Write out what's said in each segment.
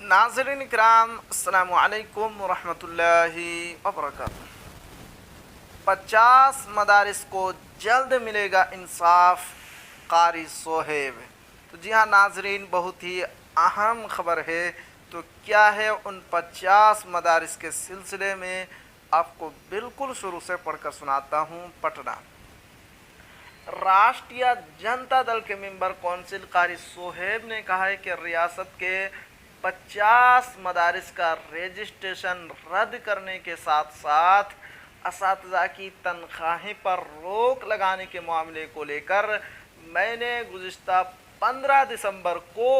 नाज़रीन इकराम, अस्सलामु अलैकुम वरहमतुल्लाहि वबरकातुहू। 50 मदारिस को जल्द मिलेगा इंसाफ, कारी सोहेब। तो जी हाँ नाज़रीन, बहुत ही अहम ख़बर है। तो क्या है उन 50 मदारिस के सिलसिले में आपको बिल्कुल शुरू से पढ़कर सुनाता हूँ। पटना राष्ट्रीय जनता दल के मेंबर कौंसिल कारी सोहेब ने कहा है कि रियासत के 50 मदारिस का रजिस्ट्रेशन रद्द करने के साथ साथ असातिज़ा की तनख्वाहें पर रोक लगाने के मामले को लेकर मैंने गुज़िश्ता 15 दिसंबर को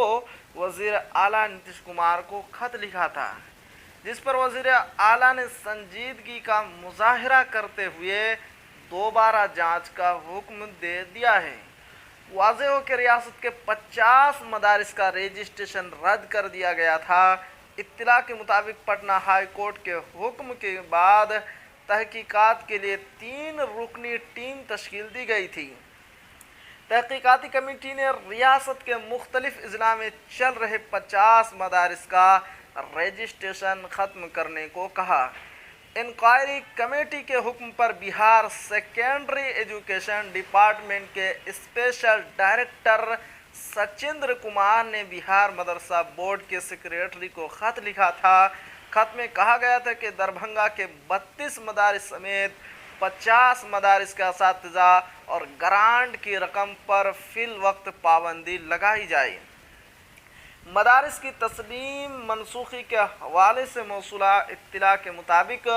वज़ीर आला नीतीश कुमार को खत लिखा था, जिस पर वज़ीर आला ने संजीदगी का मुज़ाहरा करते हुए दोबारा जांच का हुक्म दे दिया है। वाज़ेह हो कि रियासत के 50 मदारिस का रजिस्ट्रेशन रद्द कर दिया गया था। इत्तला के मुताबिक पटना हाई कोर्ट के हुक्म के बाद तहकीकात के लिए 3 रुकनी टीम तश्कील दी गई थी। तहकीकाती कमेटी ने रियासत के मुख्तलिफ अजला में चल रहे 50 मदारिस का रजिस्ट्रेशन ख़त्म करने को कहा। इंक्वायरी कमेटी के हुक्म पर बिहार सेकेंडरी एजुकेशन डिपार्टमेंट के स्पेशल डायरेक्टर सचिंद्र कुमार ने बिहार मदरसा बोर्ड के सेक्रेटरी को खत लिखा था। खत में कहा गया था कि दरभंगा के 32 मदारिस समेत 50 मदारिस का असातिज़ा और ग्रांट की रकम पर फिल वक्त पाबंदी लगाई जाए। मदारिस की तस्लीम मनसूखी के हवाले से मौसूला इत्तला के मुताबिक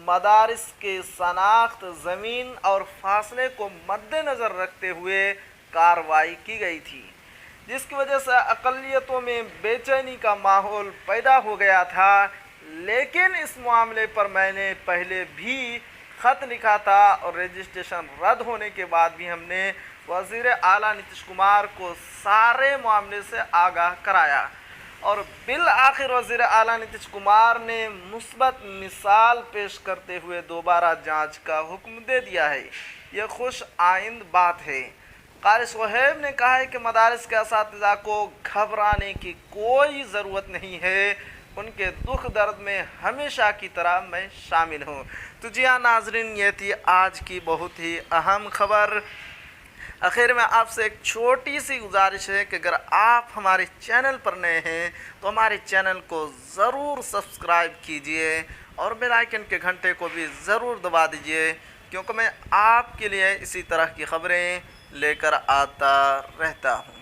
मदारिस के शनाख्त ज़मीन और फासले को मद्देनज़र रखते हुए कार्रवाई की गई थी, जिसकी वजह से अक़लियतों में बेचैनी का माहौल पैदा हो गया था। लेकिन इस मामले पर मैंने पहले भी ख़त लिखा था और रजिस्ट्रेशन रद्द होने के बाद भी हमने वज़ीर आला नीतीश कुमार को सारे मामले से आगाह कराया और बिल आखिर वज़ीर आला नीतीश कुमार ने मुस्बत मिसाल पेश करते हुए दोबारा जांच का हुक्म दे दिया है। यह खुश आइंद बात है। कारी सोहेब ने कहा है कि मदारिस के असातिज़ा को घबराने की कोई ज़रूरत नहीं है, उनके दुख दर्द में हमेशा की तरह मैं शामिल हूँ। तो जी हाँ नाज़रीन, ये थी आज की बहुत ही अहम खबर। आखिर में आपसे एक छोटी सी गुजारिश है कि अगर आप हमारे चैनल पर नए हैं तो हमारे चैनल को ज़रूर सब्सक्राइब कीजिए और बेल आइकन के घंटे को भी ज़रूर दबा दीजिए, क्योंकि मैं आपके लिए इसी तरह की ख़बरें लेकर आता रहता हूँ।